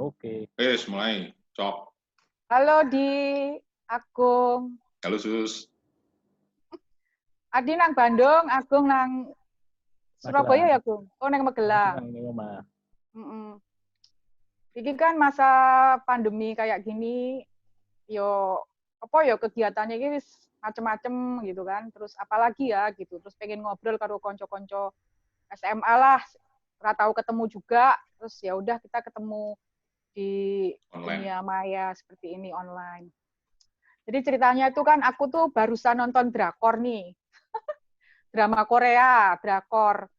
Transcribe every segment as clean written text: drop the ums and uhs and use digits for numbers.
Oke. Mulai. Cok. Halo Di, Agung. Halo Sus. Adi nang Bandung, Agung nang Surabaya ya, Agung? Oh, nang Magelang. Ini kan masa pandemi kayak gini, yo kegiatannya ini macem-macem gitu kan. Terus apalagi ya gitu. Terus pengen ngobrol karo konco-konco SMA lah. Ora tahu ketemu juga. Terus ya udah kita ketemu di dunia maya seperti ini online. Jadi ceritanya itu kan aku tuh barusan nonton drakor nih. Drama Korea, drakor.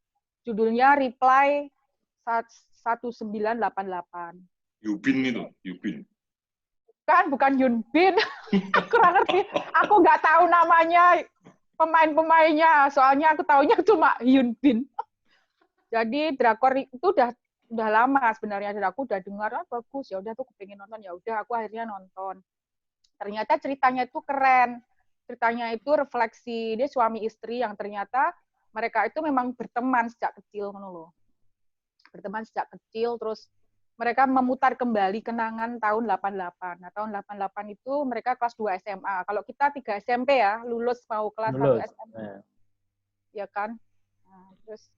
Judulnya Reply 1988. Yubin itu, Yubin. Bukan Yunbin. Kurang ngerti. Aku nggak tahu namanya pemain-pemainnya. Soalnya aku taunya cuma Yunbin. Jadi drakor itu udah lama sebenarnya. Aku udah dengar, bagus. Ya udah tuh pengen nonton. Ya udah aku akhirnya nonton. Ternyata ceritanya itu keren. Ceritanya itu refleksi dia suami istri yang ternyata mereka itu memang berteman sejak kecil, berteman sejak kecil, terus mereka memutar kembali kenangan tahun 88. Nah, tahun 88 itu mereka kelas 2 SMA. Kalau kita 3 SMP ya, lulus mau kelas 1 SMA. Ya kan? Nah, terus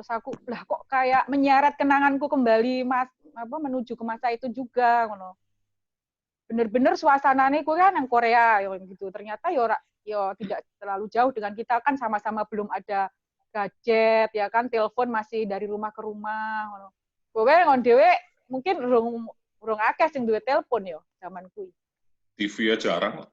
aku kok kayak menyeret kenanganku kembali menuju ke masa itu juga ngono. Bener-bener suasananya itu kan yang Korea gitu. Ternyata yo tidak terlalu jauh dengan kita, kan sama-sama belum ada gadget ya kan, telepon masih dari rumah ke rumah ngono. Kowe ngon dhewe mungkin urung akeh sing duwe telepon yo zaman kuwi. TV ya jarang.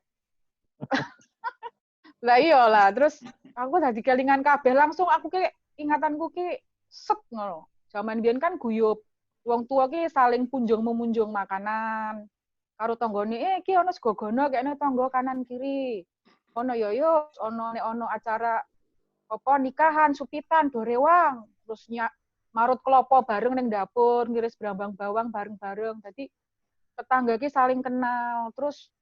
Lah iya lah, terus aku dadi kelingan kabeh, langsung aku ki ingatanku ki set ngono. Zaman biyen kan guyub wong tua ki saling punjung-memunjung makanan. Karo tanggane iki ana segogono kene tangga kanan kiri. Ono yo ono acara apa nikahan, supitan, dorewang, terus marut klopo bareng ning dapur, ngiris brambang bawang bareng-bareng. Jadi tetangga ki saling kenal. Terus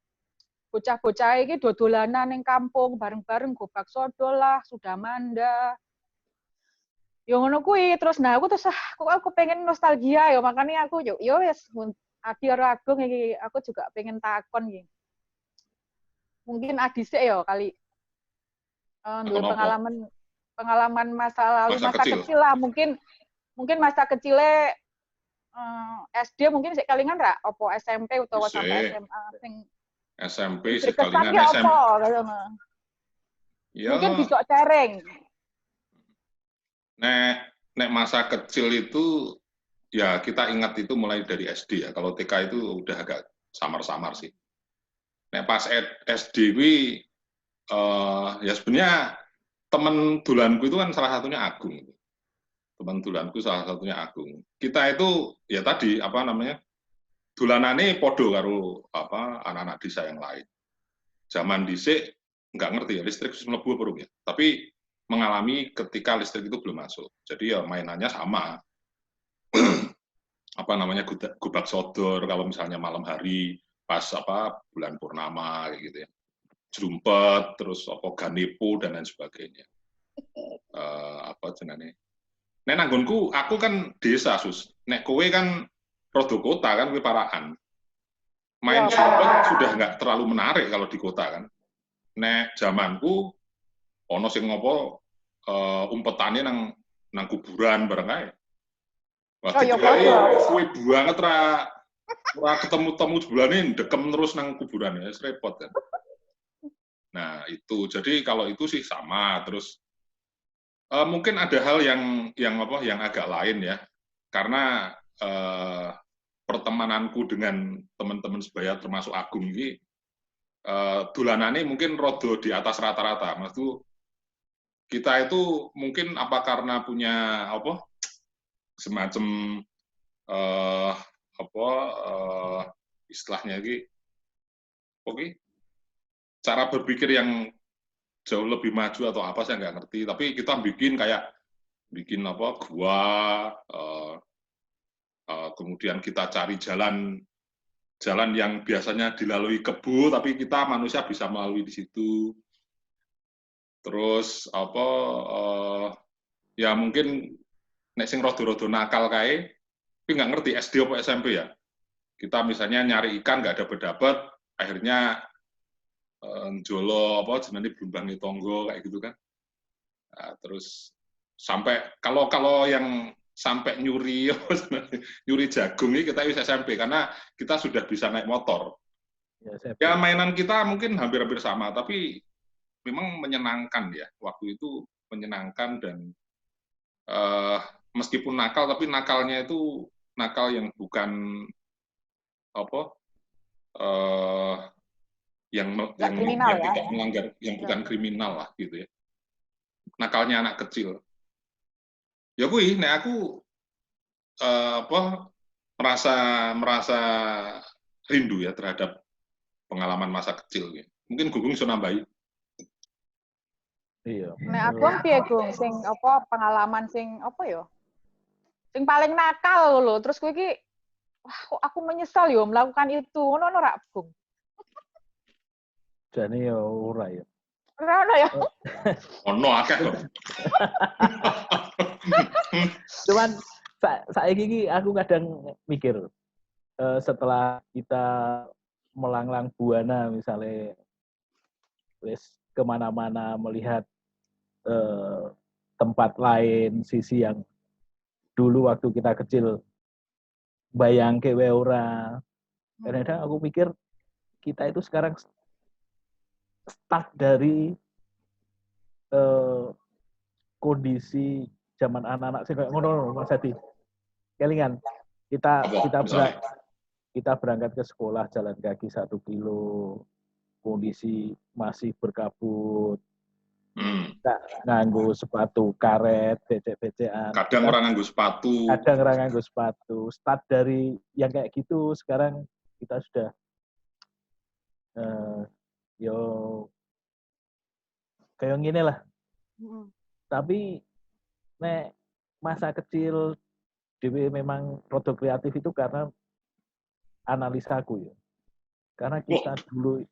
bocah-bocah iki dodolanan ning kampung bareng-bareng, gobak sodol lah, Sudamanda. Yo ngono kuwi, terus aku pengen nostalgia yo, makanya aku yo wis Adi karo Agung iki aku juga pengen takon iki. Mungkin Adi sik ya kali duwe pengalaman masa lalu, masa kecil lah, mungkin masa kecilnya SD mungkin sik kalingan ra opo SMP utawa sampai SMA sing SMP sik kalingan SMP. Mungkin bisa sharing. Nek masa kecil itu ya kita ingat itu mulai dari SD ya. Kalau TK itu udah agak samar-samar sih. Nek pas SD wi ya sebenarnya temen dulanku itu kan salah satunya Agung. Teman dulanku salah satunya Agung. Kita itu ya tadi dulanane podo karo anak-anak desa yang lain. Zaman dhisik nggak ngerti ya listrik mlebu apa ya. Tapi mengalami ketika listrik itu belum masuk. Jadi ya mainannya sama. Gubak sodor kalau misalnya malam hari pas bulan purnama kayak gitu ya. Jerumpet, terus ganepo dan lain sebagainya. Nek nanggonku aku kan desa Sus. Nek kowe kan rodo kota kan kowe parahan. Main jerumpet sudah nggak terlalu menarik kalau di kota kan. Nek zamanku ono sing umpetane nang kuburan bareng ae. Wah, kuwi banget ra ketemu-temu sebulane ndekem terus nang kuburan ya, repot kan. Nah, itu. Jadi kalau itu sih sama, terus mungkin ada hal yang agak lain ya. Karena pertemananku dengan teman-teman sebaya termasuk Agung ini dolanane mungkin rodo di atas rata-rata. Maksudku kita itu mungkin karena punya semacam istilahnya cara berpikir yang jauh lebih maju atau apa saya nggak ngerti, tapi kita bikin gua, kemudian kita cari jalan yang biasanya dilalui kebo, tapi kita manusia bisa melalui di situ. Terus ya mungkin nek sing rodo-rodo nakal kae Tapi nggak ngerti SD atau SMP ya. Kita misalnya nyari ikan nggak dapat, akhirnya njolo apa jenenge blumbangi tonggo kayak gitu kan. Nah, terus sampai kalau yang sampai nyuri nyuri jagung ini kita bisa SMP karena kita sudah bisa naik motor. Ya mainan kita mungkin hampir-hampir sama, tapi memang menyenangkan ya. Waktu itu menyenangkan dan meskipun nakal, tapi nakalnya itu nakal yang bukan apa yang kriminal, ya? tidak melanggar, yang bukan kriminal lah gitu ya. Nakalnya anak kecil. Ya kui, nek aku merasa rindu ya terhadap pengalaman masa kecil. Ya. Mungkin Gugung bisa nambahin. Iya. Nek aku piye Gung sing apa pengalaman sing apa ya? Sing paling nakal lho. Terus kowe iki wah kok aku menyesal yo melakukan itu. Ngono ora Gung? Jane ya ora ya. Ora ya. Ono akeh kok. Cuman saiki iki aku kadang mikir setelah kita melanglang buana misalnya wis kemana-mana melihat tempat lain, sisi yang dulu waktu kita kecil bayangke wae ora. Kadang-kadang aku mikir kita itu sekarang start dari kondisi zaman anak-anak sih kayak ngono Mas Adi. Kelingan kita berangkat ke sekolah jalan kaki 1 kilo, kondisi masih berkabut. Nganggo sepatu karet, becek-becekan. Kadang orang nganggo sepatu. Start dari yang kayak gitu, sekarang kita sudah kayak gini lah. Tapi nek masa kecil dewe memang produk kreatif itu karena analisaku ya. Karena kita dulu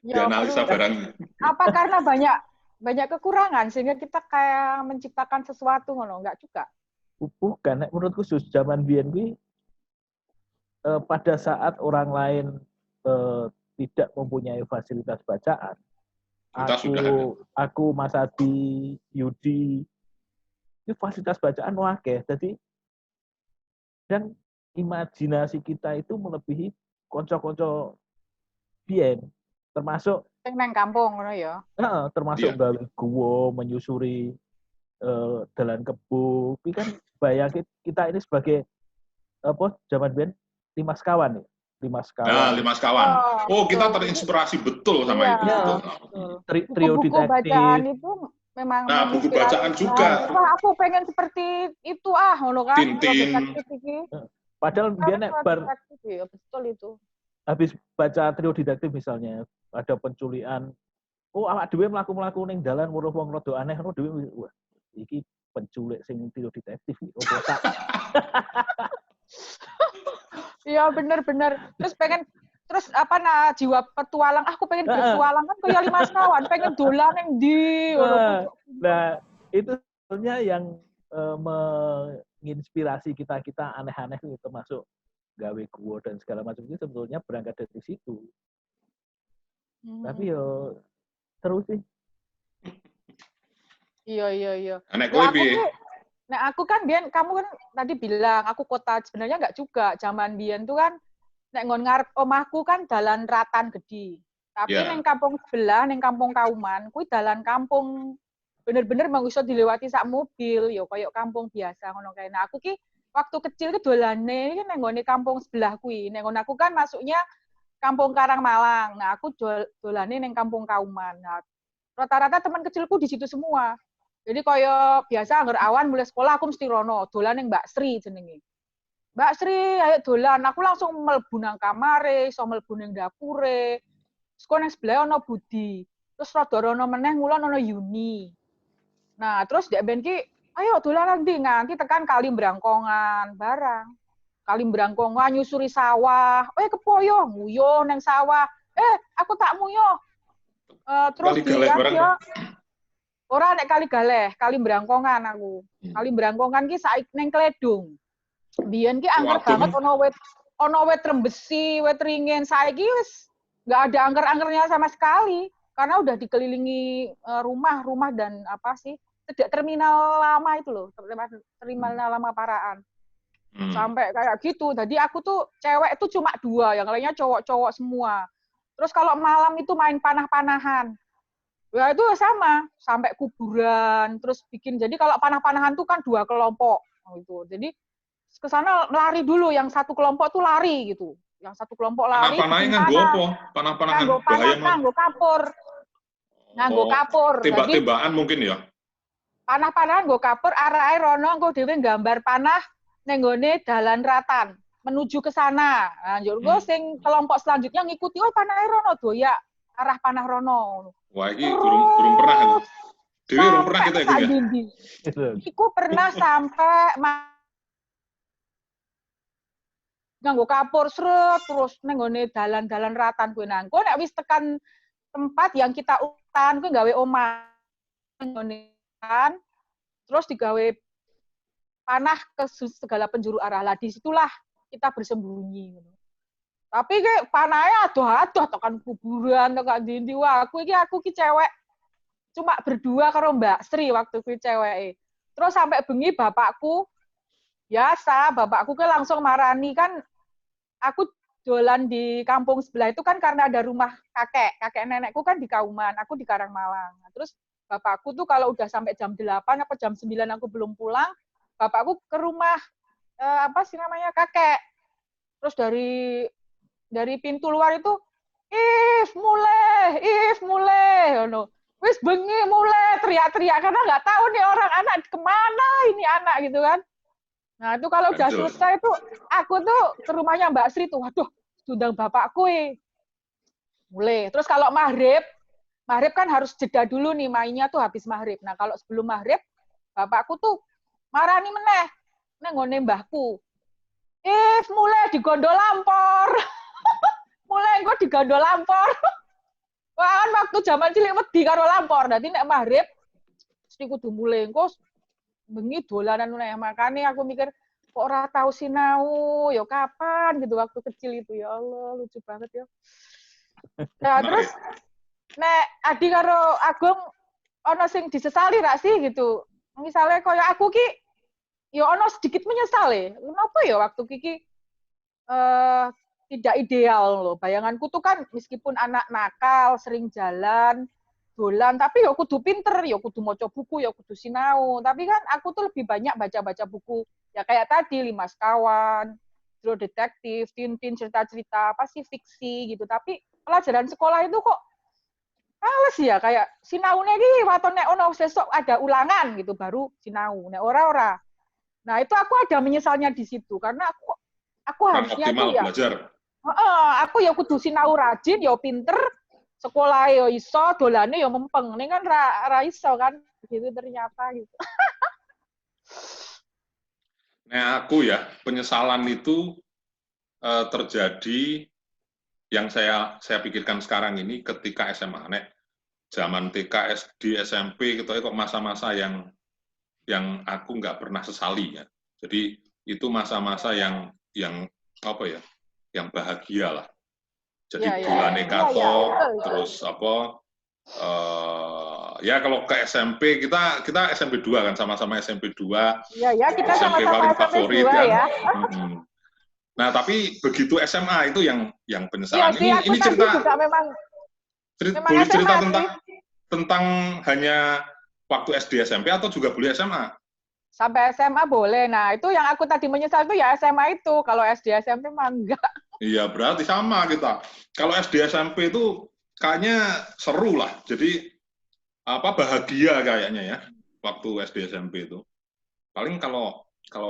Ya, analisa barang. Apa karena banyak kekurangan sehingga kita kayak menciptakan sesuatu ngono, enggak juga? Bukan, menurutku zaman biyen kuwi pada saat orang lain tidak mempunyai fasilitas bacaan. Aku Mas Adi, Yudi itu fasilitas bacaan akeh. Jadi dan imajinasi kita itu melebihi konco-konco biyen. Termasuk nang kampung ngono ya. Termasuk gawe guwa, menyusuri dalan kebo. Tapi kan bayangin kita ini sebagai apa zaman biyen Limas Kawan ya. Limas Kawan. Oh, kita terinspirasi betul sama itu. Trio buku detektif. Bacaan itu memang buku bacaan juga. Wah, aku pengen seperti itu ngono kan. Tintin. Padahal dia nek ya, betul itu. Habis baca trio detektif misalnya, ada penculikan. Oh, awak dhewe mlaku-mlaku ning dalan weruh wong rada aneh ngono dhewe. Wah, iki penculik sing trio detektif iki. Oh, tak. Iya, bener-bener. Terus jiwa petualang. Aku pengen berpetualang kan kayak Limas Kawan, pengen dolan ning ndi ngono. Nah, itu sebenarnya yang menginspirasi kita aneh-aneh itu termasuk gawe guwa dan segala macam itu sebetulnya berangkat dari situ. Tapi yo terus sih. Iya. Nah, aku kan biyen kamu kan tadi bilang aku kota sebenarnya enggak juga. Zaman biyen tuh kan nek ngon ngarep omahku kan dalan Ratan Gede. Tapi ning kampung sebelah, ning Kampung Kauman, kuwi dalan kampung bener-bener mau iso dilewati sak mobil, yo koyo kampung biasa ngono kae. Nah, aku ki waktu kecil ki dolane iki nang nggone kampung sebelah kuwi. Nek ngono aku kan masuknya Kampung Karangmalang. Nah, aku dolane ning Kampung Kauman. Nah, rata-rata teman kecilku di situ semua. Jadi koyo biasa anggar awan mulai sekolah aku mesti rono, dolan ning Mbak Sri jenenge. Mbak Sri, ayo dolan. Aku langsung mlebu nang kamare, iso mlebu ning dapure. Terus nang sebelah ono Budi. Terus rada rono meneh ngulon ono Yuni. Nah, terus dek ben ki, ayo dolan nganti tekan Kali Brangkongan barang. Kali Brangkongan nyusuri sawah. Kepoyo nguyuh nang sawah. Aku tak nguyuh. Terus dikan ya. Ora nek Kali Galeh, Kali Brangkongan aku. Kali Brangkongan ki saiki ning Kledung. Biyen ki angker banget ono wit trembesi, wit ringin. Saiki wis nggak ada angker-angkernya sama sekali karena udah dikelilingi rumah-rumah dan apa sih? Tidak terminal lama itu loh, terminal lama Paraan. Sampai kayak gitu. Jadi aku tuh cewek tuh cuma 2, yang lainnya cowok-cowok semua. Terus kalau malam itu main panah-panahan. Ya itu sama, sampai kuburan, terus bikin. Jadi kalau panah-panahan tuh kan 2 kelompok gitu. Jadi ke sana lari dulu, yang satu kelompok tuh lari gitu. Yang satu kelompok lari. Panah-panahan nganggo apa? Panah-panahan bahaya nganggo kapur. Nganggo kapur. Tembak-tembakan mungkin ya. Panah-panahan nggo kapur, arahe rono engko dhewe gambar panah ning nggone dalan ratan menuju ke sana. Nah, njur sing kelompok selanjutnya ngikuti, oh panahe rono doyak arah panah rono. Wah, ini belum pernah kan? Dewi belum pernah kita ikut ya? Iku pernah sampai nganggo kapur seret terus nenggone dalan-dalan ratan kuwi nang. Kok nek wis tekan tempat yang kita utan kuwi gawe omah nenggone kan terus digawe panah ke segala penjuru arah. Lah disitulah kita bersembunyi. Tapi kayak panahnya aduh-aduh tekan kuburan tekan dindi. Wah, aku ki cewek cuma berdua karo Mbak Sri waktu ku cewek. Terus sampai bengi bapakku biasa, bapakku ke langsung marani kan aku dolan di kampung sebelah itu kan karena ada rumah kakek nenekku kan di Kauman, aku di Karangmalang. Nah, terus bapakku tuh kalau udah sampai jam 8 apa jam 9 aku belum pulang, bapakku ke rumah apa sih namanya kakek. Terus dari pintu luar itu, If mulai, no. Wis bengi mulai teriak-teriak karena nggak tahu nih orang anak kemana ini anak gitu kan. Nah itu kalau udah selesai tuh, aku tuh ke rumahnya Mbak Sri tuh, waduh, sudah bapakku mulai. Terus kalau maghrib kan harus jeda dulu nih mainnya tuh habis maghrib. Nah kalau sebelum maghrib, bapakku tuh marani meneh, nenggone mbahku. If mulai digondol lampor. Mulai engko digandol lampor. Wah, kan waktu zaman cilik wedi karo lampor. Dadi nek maghrib mesti kudu mulai engko bengi dolanan meneh. Makane aku mikir kok ora tau sinau, ya kapan gitu waktu kecil itu. Ya Allah, lucu banget ya. Nah, terus nek Adi karo Agung ono sing disesali rak sih gitu. Misalnya koyo aku ki ya ono sedikit menyesal ya. Kenapa ya waktu kiki tidak ideal loh. Bayanganku tuh kan meskipun anak nakal, sering jalan, dolan, tapi ya kudu pinter, ya kudu maca buku, ya kudu sinau. Tapi kan aku tuh lebih banyak baca-baca buku. Ya kayak tadi, 5 Sekawan, True Detektif, Tintin, cerita-cerita, apa sih, fiksi gitu. Tapi pelajaran sekolah itu kok males ya, kayak sinaune iki waton nek ono sesuk ada ulangan gitu, baru sinau. Nek ora-ora. Nah itu aku ada menyesalnya di situ, karena aku harusnya tuh ya belajar. Aku ya kudu sinau rajin, ya pinter, sekolah ya iso, dolane ya mempeng. Ini kan ra iso kan, gitu ternyata gitu. Nah aku ya, penyesalan itu terjadi yang saya pikirkan sekarang ini ketika SMA. Nek zaman TK, SD, SMP, gitu kok masa-masa yang aku nggak pernah sesali ya. Jadi itu masa-masa yang apa ya? Yang bahagia lah. Jadi bulane kato, terus apa? Ya kalau ke SMP kita SMP 2 kan, sama-sama SMP 2. Iya, kita SMP sama-sama paling SMP favorit 2 kan. ya. Nah tapi begitu SMA itu yang penyesalan. Iya, ini cerita juga memang boleh SMA cerita sih. tentang hanya waktu SD SMP atau juga boleh SMA? Sampai SMA boleh. Nah, itu yang aku tadi menyesal itu ya SMA itu. Kalau SD SMP mah enggak. Iya, berarti sama kita. Kalau SD SMP itu kayaknya seru lah. Jadi apa bahagia kayaknya ya waktu SD SMP itu. Paling kalau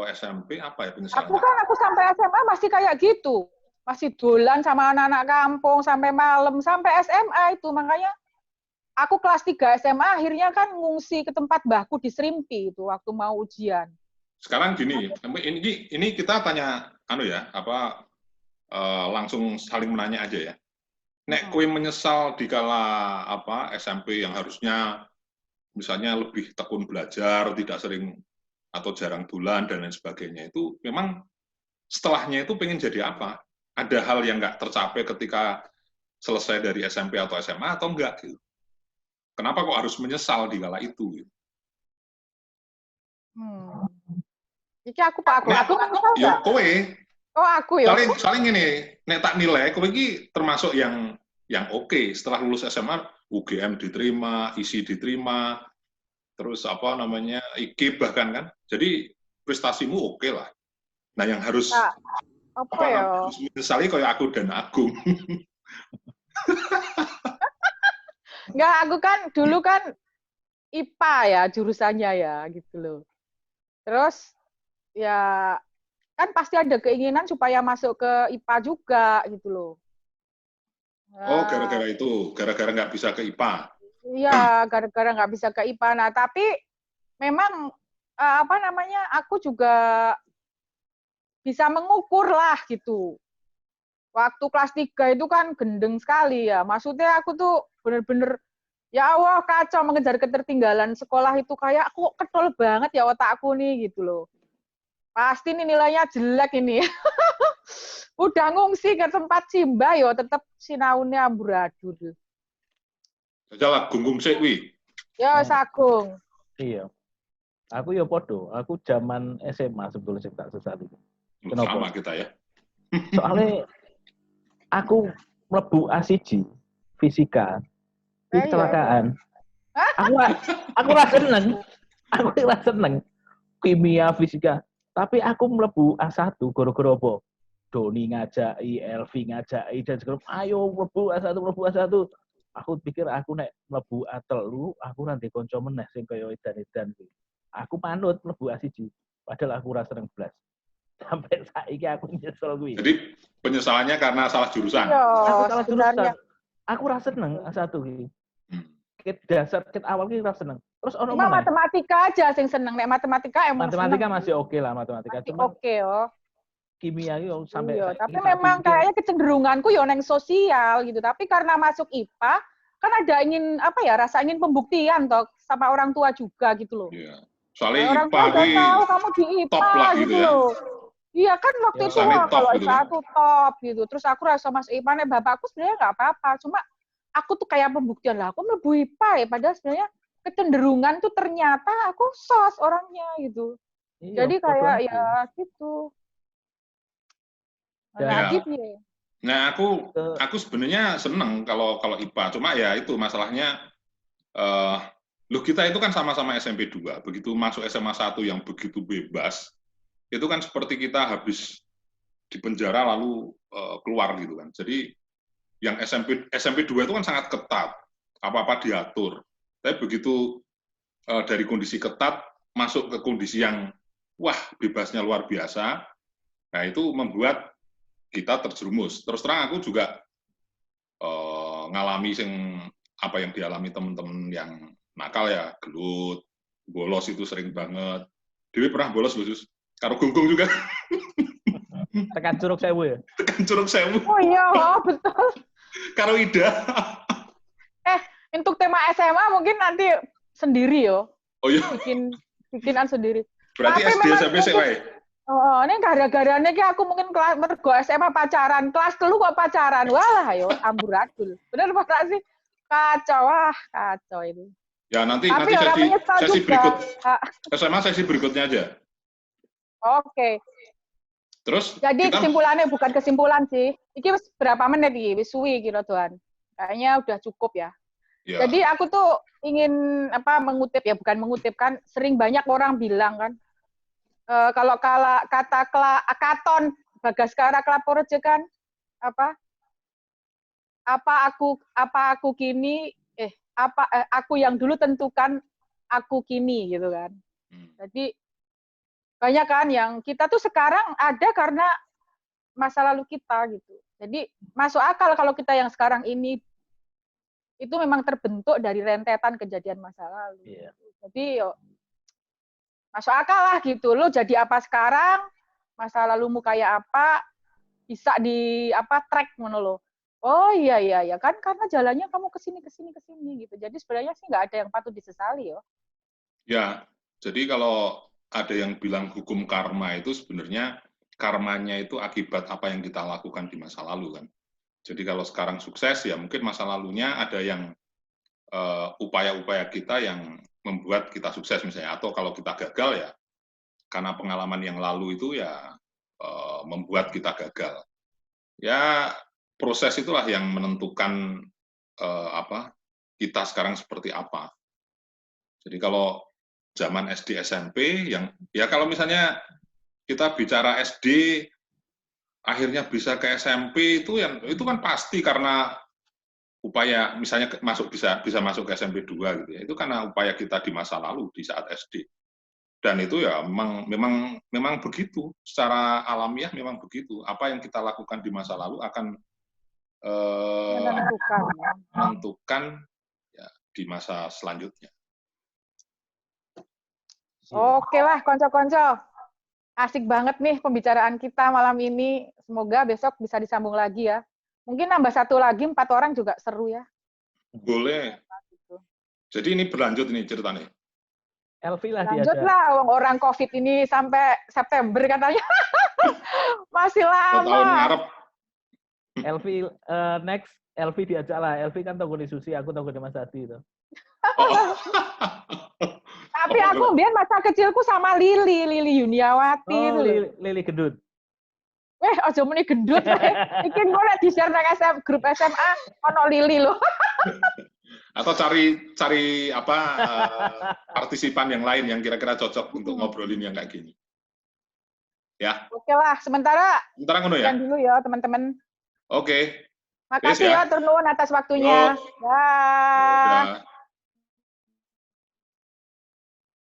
SMP apa ya penyesalan? Aku sampai SMA masih kayak gitu. Masih dolan sama anak-anak kampung sampai malam, sampai SMA itu. Makanya aku kelas 3 SMA akhirnya kan ngungsi ke tempat mbahku di Serimpi itu waktu mau ujian. Sekarang gini, ini kita tanya langsung saling menanya aja ya. Nek kowe menyesal di kala SMP yang harusnya misalnya lebih tekun belajar, tidak sering atau jarang bulan dan lain sebagainya, itu memang setelahnya itu pengen jadi apa? Ada hal yang nggak tercapai ketika selesai dari SMP atau SMA atau enggak? Gitu. Kenapa kok harus menyesal di kala itu? Gitu. Iki aku Pak Agung. Aku menyesal Yo nggak? kowe. Oh aku ya. Saling ini, nek tak nilai, kowe iki termasuk yang oke. Setelah lulus SMA, UGM diterima, ISI diterima, terus apa namanya, IKIP bahkan kan. Jadi prestasimu oke lah. Nah yang harus Nah, apa ya? harus menyesali kayak aku dan Agung. Enggak, aku kan dulu kan IPA ya jurusannya ya gitu loh. Terus ya kan pasti ada keinginan supaya masuk ke IPA juga gitu loh. Oh, gara-gara itu, gara-gara nggak bisa ke IPA. Iya, gara-gara nggak bisa ke IPA. Nah, tapi memang apa namanya, aku juga bisa mengukur lah gitu. Waktu kelas 3 itu kan gendeng sekali ya. Maksudnya aku tuh bener-bener, ya Allah kacau mengejar ketertinggalan sekolah itu kayak aku ketol banget ya otakku nih gitu loh. Pasti nih nilainya jelek ini. Udah ngungsi ke tempat Simba yo tetep sinaune amburadul. Jalan gunggung sik wi. Ya Sagung. Iya. Aku ya podo, aku zaman SMA sebetulnya sih tak sesali. Kenapa? Sama kita ya. Soalnya aku mlebu A1 fisika, kecelakaan. Aku rasa seneng. Aku rasa seneng kimia fisika. Tapi aku mlebu A1 gara-gara apa? Doni ngajaki, Elvi ngajaki dan segala ayo mlebu A1, mlebu A1. Aku pikir aku nek mlebu A3, aku nanti kanca meneh sing kaya edan-edan kuwi. Aku manut mlebu A1. Padahal aku ora seneng blas. Sampai saiki aku nyesel kuwi. Jadi penyesalannya karena salah jurusan. Iya, Aku salah jurusan. Aku ora seneng A1 kuwi. Ket dasar ket awal ki ora seneng. Terus ono cuma meneh. matematika aja sing seneng. Nek matematika emang Matematika seneng. masih oke lah matematika. Masih Cuma oke yo. kimia itu sampai Iya, saiki tapi tak memang pikir. kayaknya kecenderunganku yo neng sosial gitu. Tapi karena masuk IPA kan ada ingin apa ya, rasa ingin pembuktian toh sama orang tua juga gitu loh. Iya. Nah, Soalnya orang tua IPA udah tahu kamu di top IPA lah gitu gitu ya. loh. Iya kan waktu Ya, itu Kesannya wah top kalau gitu IPA kan. aku top gitu. Terus aku rasa masuk IPA nih bapakku sebenarnya nggak apa-apa. Cuma aku tuh kayak pembuktian lah. Aku mlebu IPA ya. Padahal sebenarnya kecenderungan tuh ternyata aku sos orangnya gitu. iya, Jadi podo kayak aku. ya gitu. Dan Nah, Ya. gitu ya. Nah, aku sebenarnya seneng kalau IPA. Cuma ya itu masalahnya loh kita itu kan sama-sama SMP 2. Begitu masuk SMA 1 yang begitu bebas, itu kan seperti kita habis di penjara lalu keluar gitu kan. Jadi yang SMP 2 itu kan sangat ketat. Apa-apa diatur. Tapi begitu dari kondisi ketat masuk ke kondisi yang wah bebasnya luar biasa. Nah, itu membuat kita terjerumus. Terus terang aku juga ngalami apa yang dialami teman-teman yang nakal ya, gelut, bolos itu sering banget. Dewi pernah bolos, Gus? Karo Gunggung juga. tekan Curug Sewu ya. Tekan Curug Sewu. Oh iya, betul. Karo Ida. Untuk tema SMA mungkin nanti sendiri yo. Oh iya. Bikinan sendiri. Berarti tapi SD SMP sih wae. Oh, ini gara-garanya ki aku mungkin kelas mergo SMA pacaran, kelas 3 kok pacaran. Walah ayo amburadul. Bener Pak sih? Kacau, wah, kacau itu. Ya nanti Tapi orang menyesal sesi juga. berikut. SMA sesi berikutnya aja. Oke. Terus Jadi kita kesimpulannya bukan kesimpulan sih. Iki berapa menit iki? Wis suwi kira Tuhan. Kayaknya udah cukup ya. ya. Jadi aku tuh ingin mengutip ya, bukan mengutip kan, sering banyak orang bilang kan, kalau kata Katon Bagaskara Klaporejo kan aku kini aku yang dulu tentukan aku kini gitu kan. Jadi banyak kan yang kita tuh sekarang ada karena masa lalu kita gitu. Jadi masuk akal kalau kita yang sekarang ini itu memang terbentuk dari rentetan kejadian masa lalu. Iya. Jadi masuk akal lah gitu. Lo jadi apa sekarang, masa lalumu kayak apa, bisa di track ngono lo. Oh iya kan karena jalannya kamu ke sini gitu. Jadi sebenarnya sih nggak ada yang patut disesali ya. Ya, jadi kalau ada yang bilang hukum karma itu sebenarnya karmanya itu akibat apa yang kita lakukan di masa lalu kan. Jadi kalau sekarang sukses ya mungkin masa lalunya ada yang upaya-upaya kita yang membuat kita sukses misalnya, atau kalau kita gagal ya karena pengalaman yang lalu itu ya membuat kita gagal. Ya proses itulah yang menentukan kita sekarang seperti apa. Jadi kalau zaman SD SMP yang ya kalau misalnya kita bicara SD akhirnya bisa ke SMP itu kan pasti karena upaya misalnya bisa masuk ke SMP 2 gitu ya. Itu karena upaya kita di masa lalu di saat SD. Dan itu ya memang begitu, secara alamiah memang begitu. Apa yang kita lakukan di masa lalu akan menentukan ya, di masa selanjutnya. Oke lah, konco-konco. Asik banget nih pembicaraan kita malam ini. Semoga besok bisa disambung lagi ya. Mungkin nambah satu lagi, 4 orang juga seru ya. Boleh. Jadi ini berlanjut ini ceritanya. Elvi lah diajak. Lanjutlah, orang COVID ini sampai September katanya. Masih lama. Tahun ngarep. Elvi, next, Elvi diajak lah. Elvi kan tahu di Susi, aku tahu di Mas Adi itu. Oh. Tapi aku biar masa kecilku sama Lili Yuniawati. Oh, Lili gendut. Aja muni gendut. Iki boleh di-share nang grup SMA ono Lili loh. Atau cari apa partisipan yang lain yang kira-kira cocok untuk ngobrolin yang kayak gini. Ya. Oke lah, sementara ngono ya. Dulu ya, teman-teman. Oke. Makasih ya, Tur Nuwun atas waktunya. Dah.